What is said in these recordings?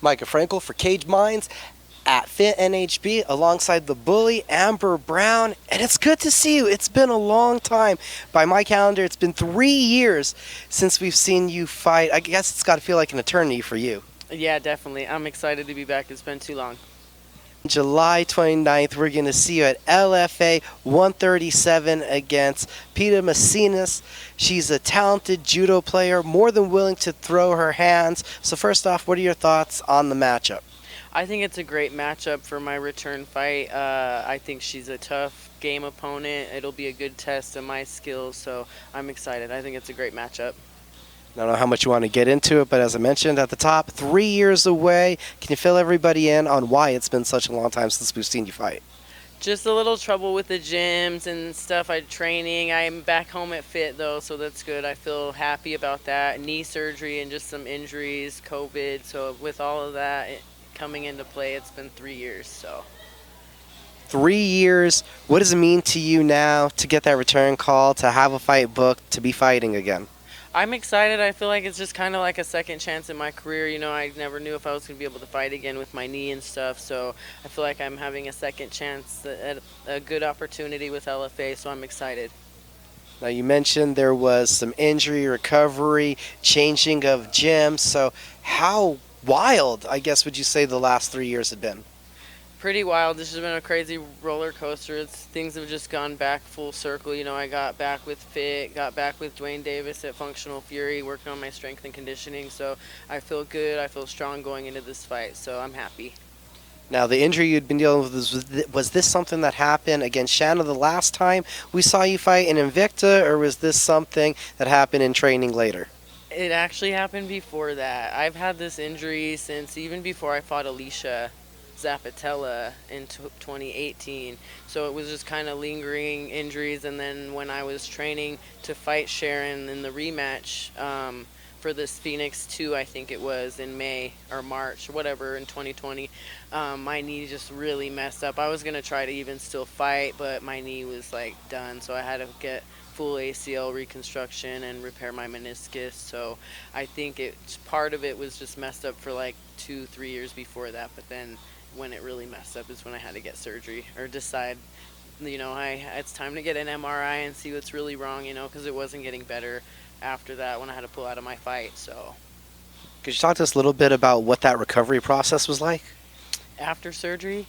Micah Frankel for Cage Minds at Fit NHB alongside the bully Amber Brown. And it's good to see you. It's been a long time. By my calendar, it's been 3 years since we've seen you fight. I guess it's got to feel like an eternity for you. Yeah, definitely. I'm excited to be back. It's been too long. July 29th, we're going to see you at LFA 137 against Pita Macias. She's a talented judo player, more than willing to throw her hands. So first off, what are your thoughts on the matchup? I think it's a great matchup for my return fight. I think she's a tough game opponent. It'll be a good test of my skills, so I'm excited. I think it's a great matchup. I don't know how much you want to get into it, but as I mentioned at the top, 3 years away. Can you fill everybody in on why it's been such a long time since we've seen you fight? Just a little trouble with the gyms and stuff. Training. I'm back home at Fit though, so that's good. I feel happy about that. Knee surgery and just some injuries, COVID. So with all of that coming into play, it's been 3 years. So 3 years. What does it mean to you now to get that return call, to have a fight booked, to be fighting again? I'm excited. I feel like it's just kind of like a second chance in my career. You know, I never knew if I was going to be able to fight again with my knee and stuff. So I feel like I'm having a second chance at a good opportunity with LFA. So I'm excited. Now, you mentioned there was some injury recovery, changing of gyms. So how wild, I guess, would you say the last 3 years have been? Pretty wild. This has been a crazy roller coaster. Things have just gone back full circle. You know, I got back with Fit, got back with Dwayne Davis at Functional Fury, working on my strength and conditioning. So I feel good. I feel strong going into this fight. So I'm happy. Now, the injury you'd been dealing with, was this something that happened against Shanna the last time we saw you fight in Invicta, or was this something that happened in training later? It actually happened before that. I've had this injury since even before I fought Alicia Zapatella in 2018, so it was just kind of lingering injuries. And then when I was training to fight Sharon in the rematch for this Phoenix 2, I think it was in May or March or whatever in 2020, my knee just really messed up. I was going to try to even still fight, but my knee was like done, so I had to get full ACL reconstruction and repair my meniscus. So I think part of it was just messed up for like 2-3 years before that, but then when it really messed up is when I had to get surgery or decide, you know, it's time to get an MRI and see what's really wrong, you know, because it wasn't getting better after that when I had to pull out of my fight. So Could you talk to us a little bit about what that recovery process was like? after surgery,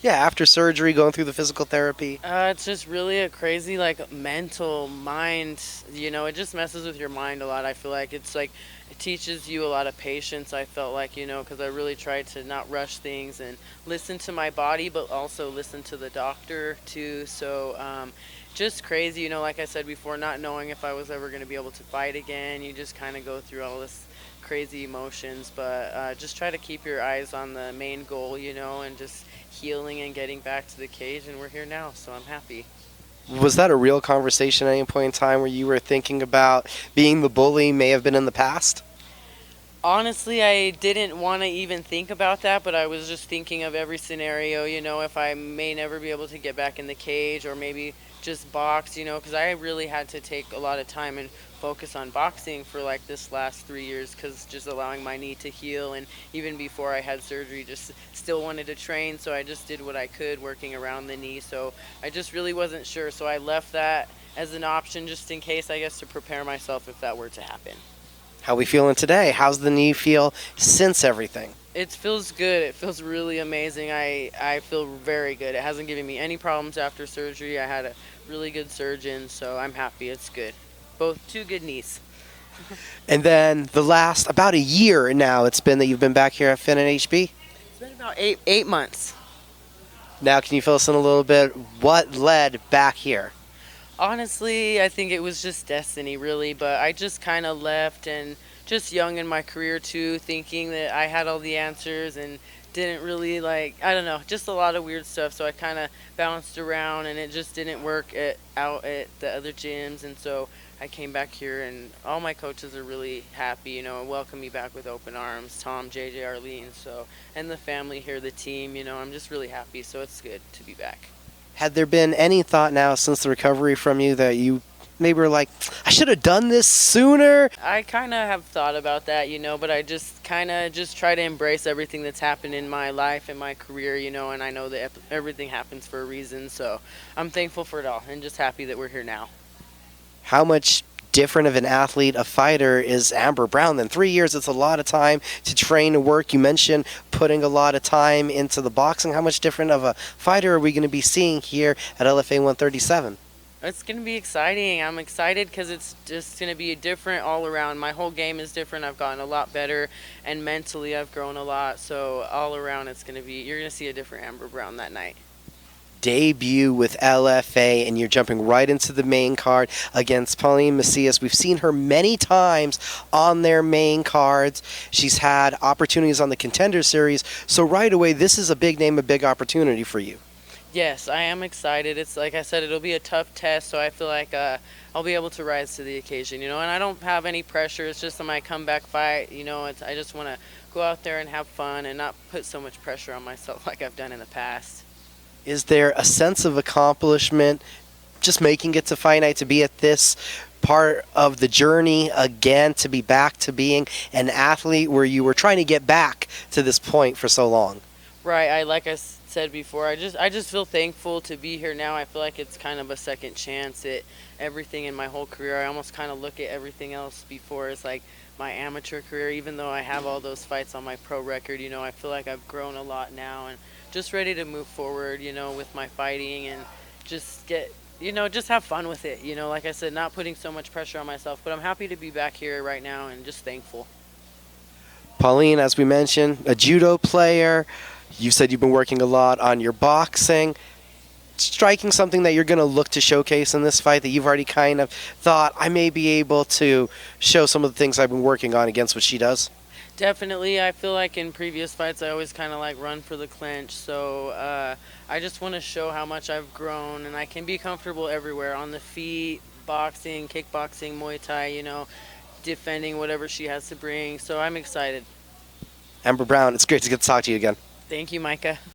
Yeah, after surgery, going through the physical therapy. it's just really a crazy, like, mental mind, you know, it just messes with your mind a lot. I feel like it's like it teaches you a lot of patience. I felt like, you know, because I really tried to not rush things and listen to my body, but also listen to the doctor too. So just crazy, you know, like I said before, not knowing if I was ever going to be able to fight again. You just kind of go through all this crazy emotions, but just try to keep your eyes on the main goal, you know, and just healing and getting back to the cage, and we're here now, so I'm happy. Was that a real conversation at any point in time where you were thinking about being the bully may have been in the past? Honestly, I didn't want to even think about that, but I was just thinking of every scenario, you know, if I may never be able to get back in the cage or maybe just box, you know, because I really had to take a lot of time and focus on boxing for like this last 3 years, because just allowing my knee to heal, and even before I had surgery, just still wanted to train, so I just did what I could working around the knee. So I just really wasn't sure, so I left that as an option just in case, I guess, to prepare myself if that were to happen. How we feeling today? How's the knee feel since everything? It feels good. It feels really amazing. I feel very good. It hasn't given me any problems after surgery. I had a really good surgeon, so I'm happy. It's good. Both two good knees. And then the last, about a year now it's been that you've been back here at Fit NHB? It's been about eight months. Now can you fill us in a little bit? What led back here? Honestly, I think it was just destiny, really, but I just kind of left, and just young in my career too, thinking that I had all the answers and didn't really, like, I don't know, just a lot of weird stuff. So I kind of bounced around, and it just didn't work out at the other gyms, and so I came back here, and all my coaches are really happy, you know, and welcome me back with open arms. Tom, JJ, Arlene, so, and the family here, the team, you know, I'm just really happy, so it's good to be back. Had there been any thought now since the recovery from you that you maybe were like, I should have done this sooner? I kind of have thought about that, but I just kind of just try to embrace everything that's happened in my life and my career, and I know that everything happens for a reason. So I'm thankful for it all and just happy that we're here now. How much different of an athlete, a fighter, is Amber Brown than 3 years? It's a lot of time to train and work. You mentioned putting a lot of time into the boxing. How much different of a fighter are we going to be seeing here at LFA 137? It's going to be exciting. I'm excited because it's just going to be different all around. My whole game is different. I've gotten a lot better, and mentally I've grown a lot. So all around it's going to be, you're going to see a different Amber Brown that night. Debut with LFA, and you're jumping right into the main card against Pauline Macias. We've seen her many times on their main cards. She's had opportunities on the Contender Series, so right away this is a big name, a big opportunity for you. Yes, I am excited. It's like I said, it'll be a tough test, so I feel like I'll be able to rise to the occasion, and I don't have any pressure. It's just my comeback fight, I just want to go out there and have fun and not put so much pressure on myself like I've done in the past. Is there a sense of accomplishment just making it to fight night, to be at this part of the journey again, to be back to being an athlete where you were trying to get back to this point for so long? Right. Like I said before, I just feel thankful to be here now. I feel like it's kind of a second chance at everything in my whole career. I almost kind of look at everything else before as like my amateur career, even though I have all those fights on my pro record. I feel like I've grown a lot now and just ready to move forward, with my fighting and just just have fun with it. Like I said, not putting so much pressure on myself, but I'm happy to be back here right now and just thankful. Pauline, as we mentioned, a judo player. You said you've been working a lot on your boxing. Striking something that you're going to look to showcase in this fight that you've already kind of thought, I may be able to show some of the things I've been working on against what she does? Definitely. I feel like in previous fights I always kind of like run for the clinch, so I just want to show how much I've grown, and I can be comfortable everywhere, on the feet, boxing, kickboxing, Muay Thai, defending whatever she has to bring, so I'm excited. Amber Brown, it's great to get to talk to you again. Thank you, Micah.